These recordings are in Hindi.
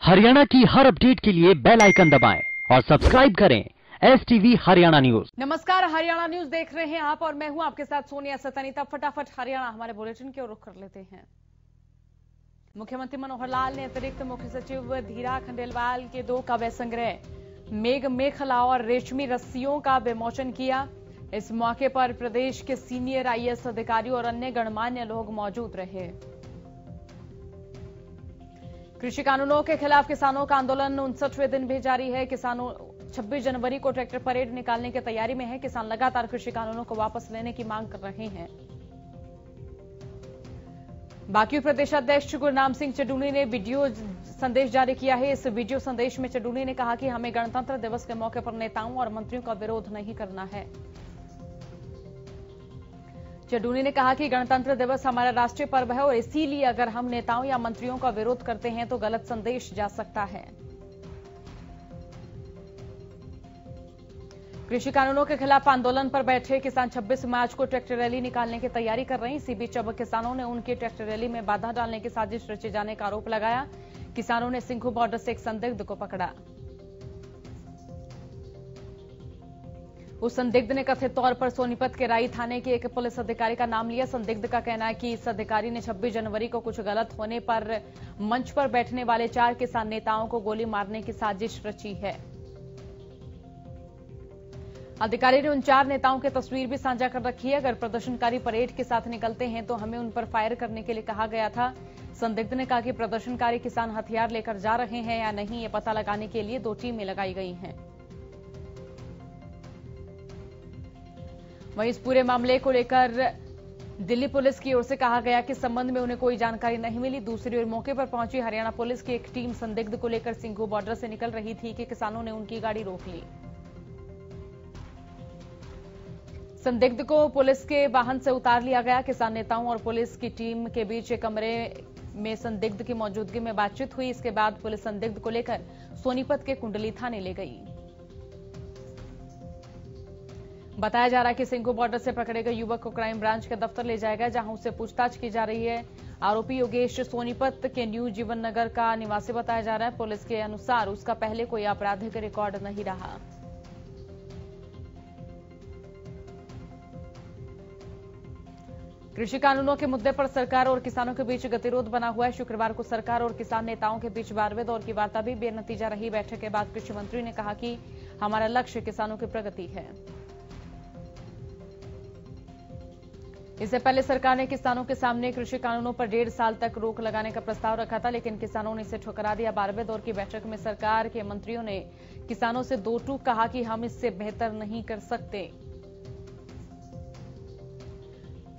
हरियाणा की हर अपडेट के लिए बेल आइकन दबाएं और सब्सक्राइब करें STV हरियाणा न्यूज। नमस्कार, हरियाणा न्यूज देख रहे हैं आप और मैं हूं आपके साथ सोनिया सतनीता। फटाफट हरियाणा हमारे बुलेटिन की ओर रुख कर लेते हैं। मुख्यमंत्री मनोहर लाल ने अतिरिक्त मुख्य सचिव धीरा खंडेलवाल के 2 काव्य संग्रह मेघ मेखला और रेशमी रस्सियों का विमोचन किया। इस मौके पर प्रदेश के सीनियर IAS अधिकारी और अन्य गणमान्य लोग मौजूद रहे। कृषि कानूनों के खिलाफ किसानों का आंदोलन 59वें दिन भी जारी है। किसानों 26 जनवरी को ट्रैक्टर परेड निकालने की तैयारी में है। किसान लगातार कृषि कानूनों को वापस लेने की मांग कर रहे हैं। बाकी प्रदेशाध्यक्ष गुरनाम सिंह चडूनी ने वीडियो संदेश जारी किया है। इस वीडियो संदेश में चडूनी ने कहा कि हमें गणतंत्र दिवस के मौके पर नेताओं और मंत्रियों का विरोध नहीं करना है। चडूनी ने कहा कि गणतंत्र दिवस हमारा राष्ट्रीय पर्व है और इसीलिए अगर हम नेताओं या मंत्रियों का विरोध करते हैं तो गलत संदेश जा सकता है। कृषि कानूनों के खिलाफ आंदोलन पर बैठे किसान 26 मार्च को ट्रैक्टर रैली निकालने की तैयारी कर रहे हैं। इसी बीच अब किसानों ने उनकी ट्रैक्टर रैली में बाधा डालने की साजिश रचे जाने का आरोप लगाया। किसानों ने सिंघू बॉर्डर से एक संदिग्ध को पकड़ा। उस संदिग्ध ने कथित तौर पर सोनीपत के राई थाने के एक पुलिस अधिकारी का नाम लिया। संदिग्ध का कहना है कि इस अधिकारी ने 26 जनवरी को कुछ गलत होने पर मंच पर बैठने वाले 4 किसान नेताओं को गोली मारने की साजिश रची है। अधिकारी ने उन 4 नेताओं की तस्वीर भी साझा कर रखी है। अगर प्रदर्शनकारी परेड के साथ निकलते हैं तो हमें उन पर फायर करने के लिए कहा गया था। संदिग्ध ने कहा कि प्रदर्शनकारी किसान हथियार लेकर जा रहे हैं या नहीं, ये पता लगाने के लिए 2 टीमें लगाई गई हैं। वहीं इस पूरे मामले को लेकर दिल्ली पुलिस की ओर से कहा गया कि इस संबंध में उन्हें कोई जानकारी नहीं मिली। दूसरी ओर मौके पर पहुंची हरियाणा पुलिस की एक टीम संदिग्ध को लेकर सिंघू बॉर्डर से निकल रही थी कि किसानों ने उनकी गाड़ी रोक ली। संदिग्ध को पुलिस के वाहन से उतार लिया गया। किसान नेताओं और पुलिस की टीम के बीच एक कमरे में संदिग्ध की मौजूदगी में बातचीत हुई। इसके बाद पुलिस संदिग्ध को लेकर सोनीपत के कुंडली थाने ले गई। बताया जा रहा है कि सिंघू बॉर्डर से पकड़े गए युवक को क्राइम ब्रांच के दफ्तर ले जाएगा, जहां उससे पूछताछ की जा रही है। आरोपी योगेश सोनीपत के न्यू जीवन नगर का निवासी बताया जा रहा है। पुलिस के अनुसार उसका पहले कोई आपराधिक रिकॉर्ड नहीं रहा। कृषि कानूनों के मुद्दे पर सरकार और किसानों के बीच गतिरोध बना हुआ है। शुक्रवार को सरकार और किसान नेताओं के बीच 12वें दौर की वार्ता भी बेनतीजा रही। बैठक के बाद कृषि मंत्री ने कहा कि हमारा लक्ष्य किसानों की प्रगति है। इससे पहले सरकार ने किसानों के सामने कृषि कानूनों पर 1.5 साल तक रोक लगाने का प्रस्ताव रखा था, लेकिन किसानों ने इसे ठुकरा दिया। 12वें दौर की बैठक में सरकार के मंत्रियों ने किसानों से 2 टूक कहा कि हम इससे बेहतर नहीं कर सकते।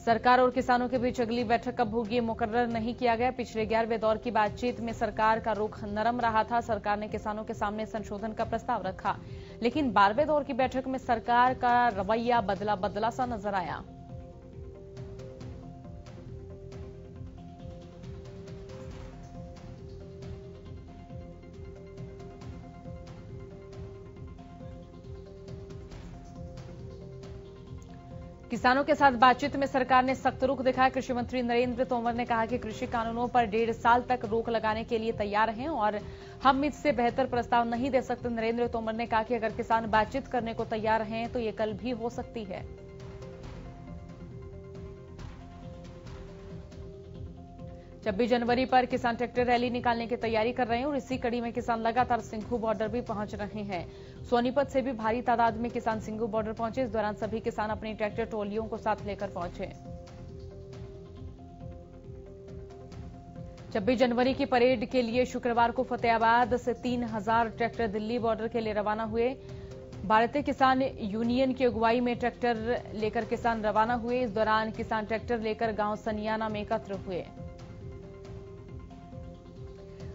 सरकार और किसानों के बीच अगली बैठक कब होगी मुकर्रर नहीं किया गया। पिछले 11वें दौर की बातचीत में सरकार का रुख नरम रहा था। सरकार ने किसानों के सामने संशोधन का प्रस्ताव रखा, लेकिन 12वें दौर की बैठक में सरकार का रवैया बदला सा नजर आया। किसानों के साथ बातचीत में सरकार ने सख्त रुख दिखाया। कृषि मंत्री नरेंद्र तोमर ने कहा कि कृषि कानूनों पर 1.5 साल तक रोक लगाने के लिए तैयार हैं और हम इससे बेहतर प्रस्ताव नहीं दे सकते। नरेंद्र तोमर ने कहा कि अगर किसान बातचीत करने को तैयार हैं तो ये कल भी हो सकती है। छब्बीस जनवरी पर किसान ट्रैक्टर रैली निकालने की तैयारी कर रहे हैं और इसी कड़ी में किसान लगातार सिंघू बॉर्डर भी पहुंच रहे हैं। सोनीपत से भी भारी तादाद में किसान सिंघू बॉर्डर पहुंचे। इस दौरान सभी किसान अपनी ट्रैक्टर ट्रॉलियों को साथ लेकर पहुंचे। 26 जनवरी की परेड के लिए शुक्रवार को फतेहाबाद से 3000 ट्रैक्टर दिल्ली बॉर्डर के लिए रवाना हुए। भारतीय किसान यूनियन की अगुवाई में ट्रैक्टर लेकर किसान रवाना हुए। इस दौरान किसान ट्रैक्टर लेकर गांव सनियाना में एकत्र हुए।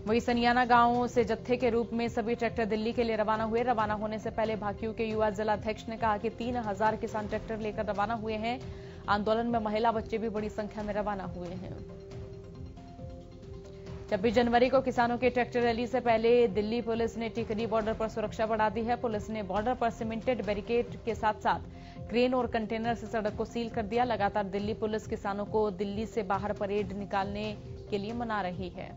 वहीं सनियाना गांव से जत्थे के रूप में सभी ट्रैक्टर दिल्ली के लिए रवाना हुए। रवाना होने से पहले भाकियू के युवा जिलाध्यक्ष ने कहा कि 3000 किसान ट्रैक्टर लेकर रवाना हुए हैं। आंदोलन में महिला बच्चे भी बड़ी संख्या में रवाना हुए हैं। 26 जनवरी को किसानों के ट्रैक्टर रैली से पहले दिल्ली पुलिस ने टिकरी बॉर्डर पर सुरक्षा बढ़ा दी है। पुलिस ने बॉर्डर पर सीमेंटेड बैरिकेड के साथ साथ क्रेन और कंटेनर से सड़क को सील कर दिया। लगातार दिल्ली पुलिस किसानों को दिल्ली से बाहर परेड निकालने के लिए मना रही है।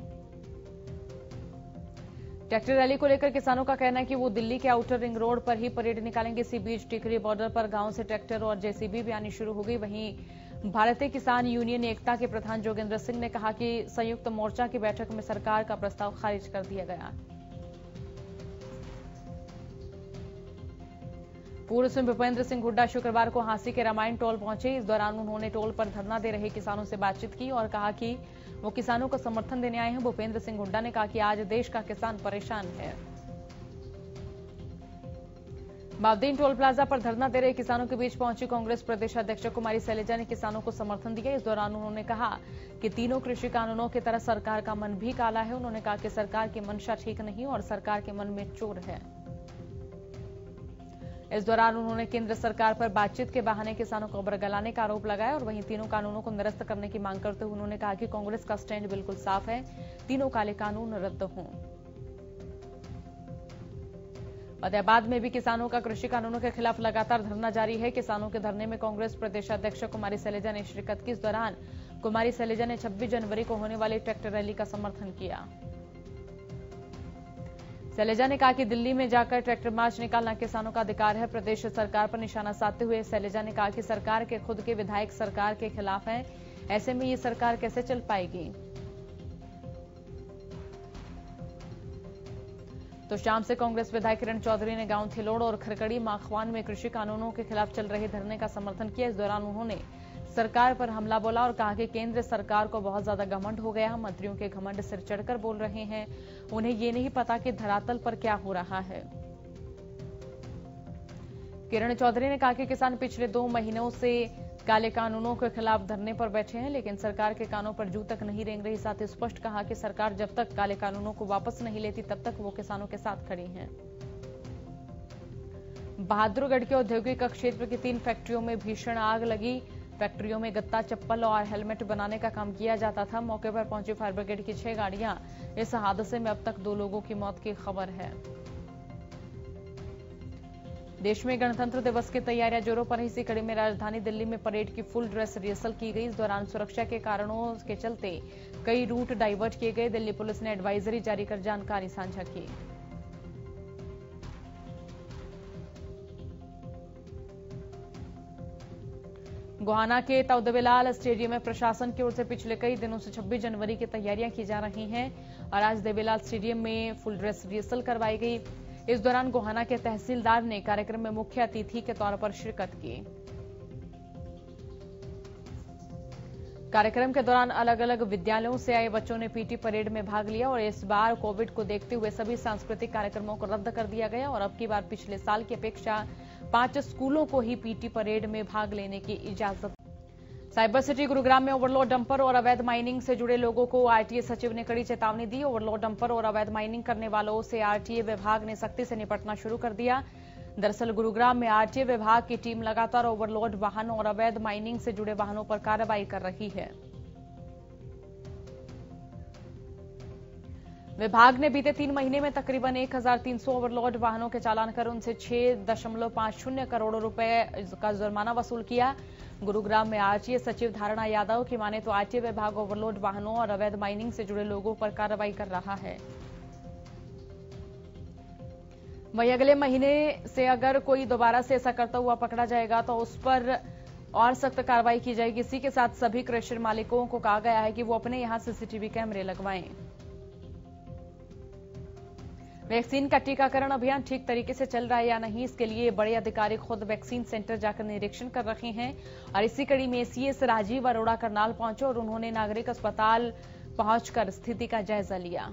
ट्रैक्टर रैली को लेकर किसानों का कहना है कि वो दिल्ली के आउटर रिंग रोड पर ही परेड निकालेंगे। इसी बीच टिकरी बॉर्डर पर गांव से ट्रैक्टर और जेसीबी भी आनी शुरू हो गई। वहीं भारतीय किसान यूनियन एकता के प्रधान जोगेंद्र सिंह ने कहा कि संयुक्त मोर्चा की बैठक में सरकार का प्रस्ताव खारिज कर दिया गया। पूर्व सीएम भूपेंद्र सिंह हुड्डा शुक्रवार को हांसी के रामायण टोल पहुंचे। इस दौरान उन्होंने टोल पर धरना दे रहे किसानों से बातचीत की और कहा कि वो किसानों को समर्थन देने आए हैं। भूपेंद्र सिंह हुड्डा ने कहा कि आज देश का किसान परेशान है। बावदीन टोल प्लाजा पर धरना दे रहे किसानों के बीच पहुंची कांग्रेस प्रदेश अध्यक्ष कुमारी शैलजा ने किसानों को समर्थन दिया। इस दौरान उन्होंने कहा कि तीनों कृषि कानूनों की तरह सरकार का मन भी काला है। उन्होंने कहा कि सरकार की मंशा ठीक नहीं और सरकार के मन में चोर है। इस दौरान उन्होंने केंद्र सरकार पर बातचीत के बहाने किसानों को बरगलाने का आरोप लगाया और वहीं तीनों कानूनों को निरस्त करने की मांग करते हुए उन्होंने कहा कि कांग्रेस का स्टैंड बिल्कुल साफ है, तीनों काले कानून रद्द हों। फतेहाबाद में भी किसानों का कृषि कानूनों के खिलाफ लगातार धरना जारी है। किसानों के धरने में कांग्रेस प्रदेश अध्यक्ष कुमारी शैलजा ने शिरकत की। इस दौरान कुमारी शैलजा ने 26 जनवरी को होने वाली ट्रैक्टर रैली का समर्थन किया। शैलजा ने कहा कि दिल्ली में जाकर ट्रैक्टर मार्च निकालना किसानों का अधिकार है। प्रदेश सरकार पर निशाना साधते हुए शैलजा ने कहा कि सरकार के खुद के विधायक सरकार के खिलाफ हैं, ऐसे में ये सरकार कैसे चल पाएगी। तो शाम से कांग्रेस विधायक किरण चौधरी ने गांव थिलोड़ और खरकड़ी माखवान में कृषि कानूनों के खिलाफ चल रहे धरने का समर्थन किया। इस दौरान उन्होंने सरकार पर हमला बोला और कहा कि केंद्र सरकार को बहुत ज्यादा घमंड हो गया। मंत्रियों के घमंड सिर चढ़कर बोल रहे हैं, उन्हें ये नहीं पता कि धरातल पर क्या हो रहा है। किरण चौधरी ने कहा कि किसान पिछले 2 महीनों से काले कानूनों के खिलाफ धरने पर बैठे हैं, लेकिन सरकार के कानों पर जू तक नहीं रेंग रही। साथ ही स्पष्ट कहा कि सरकार जब तक काले कानूनों को वापस नहीं लेती तब तक वो किसानों के साथ खड़ी है। बहादुरगढ़ के औद्योगिक क्षेत्र की 3 फैक्ट्रियों में भीषण आग लगी। फैक्ट्रियों में गत्ता, चप्पल और हेलमेट बनाने का काम किया जाता था। मौके पर पहुंची फायर ब्रिगेड की 6 गाड़ियां। इस हादसे में अब तक 2 लोगों की मौत की खबर है। देश में गणतंत्र दिवस की तैयारियां जोरों पर है। इसी कड़ी में राजधानी दिल्ली में परेड की फुल ड्रेस रिहर्सल की गई। इस दौरान सुरक्षा के कारणों के चलते कई रूट डाइवर्ट किए गए। दिल्ली पुलिस ने एडवाइजरी जारी कर जानकारी साझा की। गोहाना के ताऊ-देवीलाल स्टेडियम में प्रशासन की ओर से पिछले कई दिनों से 26 जनवरी की तैयारियां की जा रही हैं और आज देवीलाल स्टेडियम में फुल ड्रेस रिहर्सल करवाई गई। इस दौरान गोहाना के तहसीलदार ने कार्यक्रम में मुख्य अतिथि के तौर पर शिरकत की। कार्यक्रम के दौरान अलग अलग विद्यालयों से आए बच्चों ने पीटी परेड में भाग लिया और इस बार कोविड को देखते हुए सभी सांस्कृतिक कार्यक्रमों को रद्द कर दिया गया और अब की बार पिछले साल की अपेक्षा 5 स्कूलों को ही पीटी परेड में भाग लेने की इजाजत। साइबर सिटी गुरुग्राम में ओवरलोड डंपर और अवैध माइनिंग से जुड़े लोगों को आरटीए सचिव ने कड़ी चेतावनी दी। ओवरलोड डंपर और अवैध माइनिंग करने वालों से आरटीए विभाग ने सख्ती से निपटना शुरू कर दिया। दरअसल गुरुग्राम में आरटीए विभाग की टीम लगातार ओवरलोड वाहन और अवैध माइनिंग से जुड़े वाहनों पर कार्रवाई कर रही है। विभाग ने बीते 3 महीने में तकरीबन 1300 ओवरलोड वाहनों के चालान कर उनसे 6.50 करोड़ रुपए का जुर्माना वसूल किया। गुरुग्राम में आरटीए सचिव धारणा यादव की माने तो आरटीए विभाग ओवरलोड वाहनों और अवैध माइनिंग से जुड़े लोगों पर कार्रवाई कर रहा है। वहीं अगले महीने से अगर कोई दोबारा से ऐसा करता हुआ पकड़ा जाएगा तो उस पर और सख्त कार्रवाई की जाएगी। इसी के साथ सभी क्रशर मालिकों को कहा गया है कि वो अपने यहां सीसीटीवी कैमरे लगवाएं। वैक्सीन का टीकाकरण अभियान ठीक तरीके से चल रहा है या नहीं, इसके लिए बड़े अधिकारी खुद वैक्सीन सेंटर जाकर निरीक्षण कर रहे हैं और इसी कड़ी में सीएस राजीव अरोड़ा करनाल पहुंचे और उन्होंने नागरिक अस्पताल पहुंचकर स्थिति का जायजा लिया।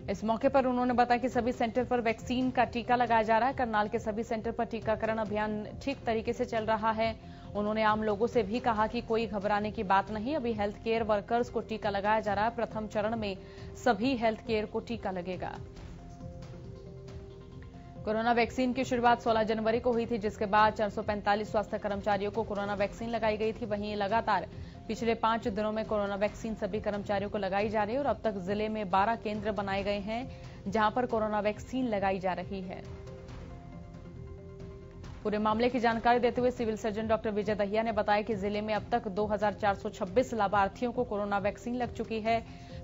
इस मौके पर उन्होंने बताया कि सभी सेंटर पर वैक्सीन का टीका लगाया जा रहा है। करनाल के सभी सेंटर पर टीकाकरण अभियान ठीक तरीके से चल रहा है। उन्होंने आम लोगों से भी कहा कि कोई घबराने की बात नहीं, अभी हेल्थ केयर वर्कर्स को टीका लगाया जा रहा है। प्रथम चरण में सभी हेल्थ केयर को टीका लगेगा। कोरोना वैक्सीन की शुरुआत 16 जनवरी को हुई थी, जिसके बाद 445 स्वास्थ्य कर्मचारियों को कोरोना वैक्सीन लगाई गई थी। वहीं लगातार पिछले 5 दिनों में कोरोना वैक्सीन सभी कर्मचारियों को लगाई जा रही है और अब तक जिले में 12 केंद्र बनाए गए हैं जहां पर कोरोना वैक्सीन लगाई जा रही है। पूरे मामले की जानकारी देते हुए civil surgeon doctor Vijay Dahiya ने बताया कि जिले में अब तक 2426 लाभार्थियों को कोरोना वैक्सीन लग चुकी है।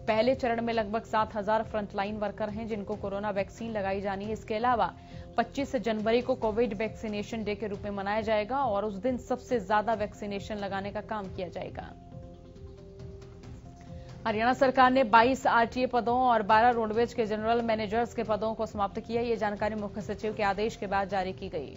पहले चरण में लगभग 7,000 फ्रंटलाइन वर्कर हैं जिनको कोरोना वैक्सीन लगाई जानी है। इसके अलावा 25 जनवरी को कोविड वैक्सीनेशन डे के रूप में मनाया जाएगा और उस दिन सबसे ज्यादा वैक्सीनेशन लगाने का काम किया जाएगा। हरियाणा सरकार ने 22 आरटीए पदों और 12 रोडवेज के जनरल मैनेजर्स के पदों को समाप्त किया। ये जानकारी मुख्य सचिव के आदेश के बाद जारी की गई।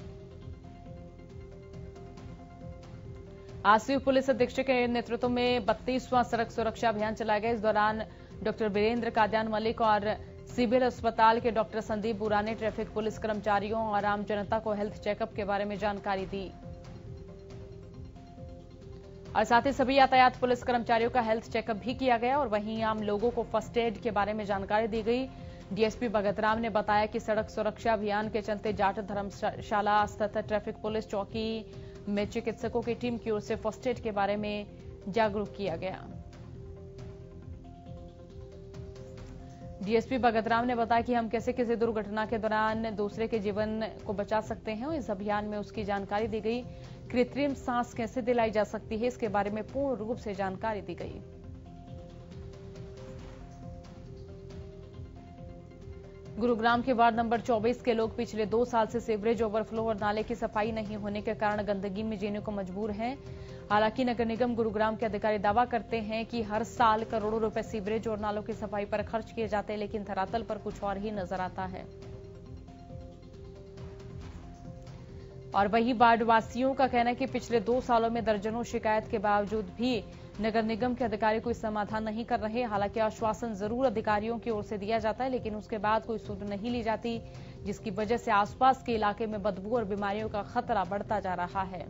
आज से पुलिस अधीक्षक के नेतृत्व में 32वां सड़क सुरक्षा अभियान चलाया गया। इस दौरान डॉक्टर वीरेंद्र कादियान मलिक और सिविल अस्पताल के डॉक्टर संदीप बुरा ने ट्रैफिक पुलिस कर्मचारियों और आम जनता को हेल्थ चेकअप के बारे में जानकारी दी और साथ ही सभी यातायात पुलिस कर्मचारियों का हेल्थ चेकअप भी किया गया और वहीं आम लोगों को फर्स्ट एड के बारे में जानकारी दी गई। डीएसपी भगत राम ने बताया कि सड़क सुरक्षा अभियान के चलते जाट धर्मशाला स्थित ट्रैफिक पुलिस चौकी में चिकित्सकों की टीम की ओर से फर्स्ट एड के बारे में जागरूक किया गया। डीएसपी भगत राम ने बताया कि हम कैसे किसी दुर्घटना के दौरान दूसरे के जीवन को बचा सकते हैं। इस अभियान में उसकी जानकारी दी गई। कृत्रिम सांस कैसे दिलाई जा सकती है, इसके बारे में पूर्ण रूप से जानकारी दी गई। गुरुग्राम के वार्ड नंबर 24 के लोग पिछले 2 साल से सीवरेज ओवरफ्लो और नाले की सफाई नहीं होने के कारण गंदगी में जीने को मजबूर हैं। हालांकि नगर निगम गुरुग्राम के अधिकारी दावा करते हैं कि हर साल करोड़ों रुपए सीवरेज और नालों की सफाई पर खर्च किए जाते हैं, लेकिन धरातल पर कुछ और ही नजर आता है। और वही वार्ड वासियों का कहना है कि पिछले 2 सालों में दर्जनों शिकायत के बावजूद भी नगर निगम के अधिकारी कोई समाधान नहीं कर रहे। हालांकि आश्वासन जरूर अधिकारियों की ओर से दिया जाता है, लेकिन उसके बाद कोई सुध नहीं ली जाती, जिसकी वजह से आसपास के इलाके में बदबू और बीमारियों का खतरा बढ़ता जा रहा है।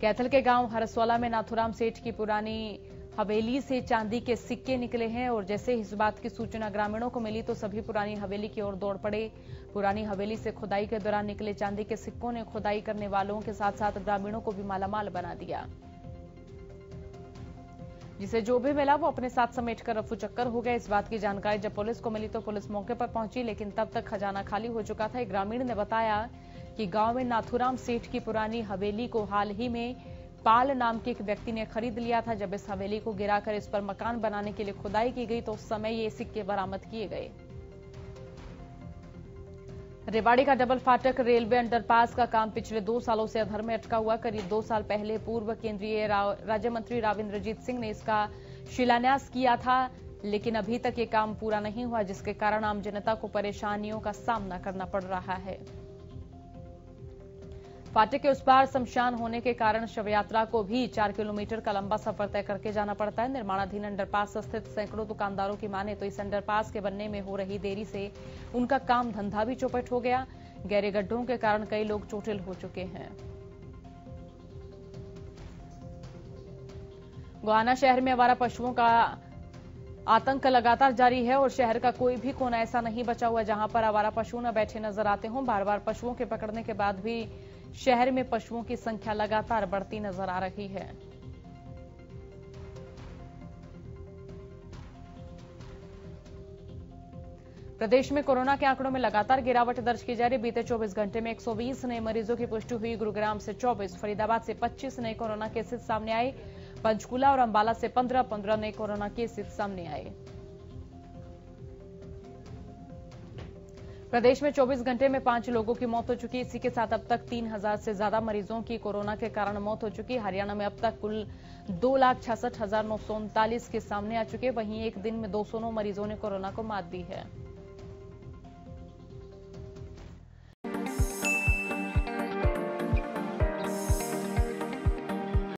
कैथल के गांव हरसवाला में नाथुराम सेठ की पुरानी हवेली से चांदी के सिक्के निकले हैं और जैसे इस बात की सूचना ग्रामीणों को मिली तो सभी पुरानी हवेली की ओर दौड़ पड़े। पुरानी हवेली से खुदाई के दौरान निकले चांदी के सिक्कों ने खुदाई करने वालों के साथ साथ ग्रामीणों को भी मालामाल बना दिया, जिसे जो भी मिला वो अपने साथ समेटकर रफू चक्कर हो गया। इस बात की जानकारी जब पुलिस को मिली तो पुलिस मौके पर पहुंची, लेकिन तब तक खजाना खाली हो चुका था। एक ग्रामीण ने बताया कि गांव में नाथुराम सेठ की पुरानी हवेली को हाल ही में पाल नाम के एक व्यक्ति ने खरीद लिया था। जब इस हवेली को गिराकर इस पर मकान बनाने के लिए खुदाई की गई तो उस समय ये सिक्के बरामद किए गए। रेवाड़ी का डबल फाटक रेलवे अंडरपास का काम पिछले 2 सालों से अधर में अटका हुआ। करीब 2 साल पहले पूर्व केंद्रीय राज्य मंत्री राविंद्रजीत सिंह ने इसका शिलान्यास किया था, लेकिन अभी तक ये काम पूरा नहीं हुआ, जिसके कारण आम जनता को परेशानियों का सामना करना पड़ रहा है। फाटक के उस पार शमशान होने के कारण शव यात्रा को भी 4 किलोमीटर का लंबा सफर तय करके जाना पड़ता है। निर्माणाधीन अंडरपास स्थित सैकड़ों दुकानदारों की माने तो इस अंडरपास के बनने में हो रही देरी से उनका काम धंधा भी चौपट हो गया। गहरे गड्ढों के कारण कई लोग चोटिल हो चुके हैं। गोहाना शहर में आवारा पशुओं का आतंक लगातार जारी है और शहर का कोई भी कोना ऐसा नहीं बचा हुआ जहां पर आवारा पशु न बैठे नजर आते हों। बार बार पशुओं के पकड़ने के बाद भी शहर में पशुओं की संख्या लगातार बढ़ती नजर आ रही है। प्रदेश में कोरोना के आंकड़ों में लगातार गिरावट दर्ज की जा रही। बीते 24 घंटे में 120 नए मरीजों की पुष्टि हुई। गुरुग्राम से 24, फरीदाबाद से 25 नए कोरोना केसेस सामने आए। पंचकुला और अंबाला से 15 नए कोरोना केसेस सामने आए। प्रदेश में 24 घंटे में 5 लोगों की मौत हो चुकी। इसी के साथ अब तक 3000 से ज्यादा मरीजों की कोरोना के कारण मौत हो चुकी। हरियाणा में अब तक कुल 2,66,939 के सामने आ चुके। वहीं एक दिन में 209 मरीजों ने कोरोना को मात दी है।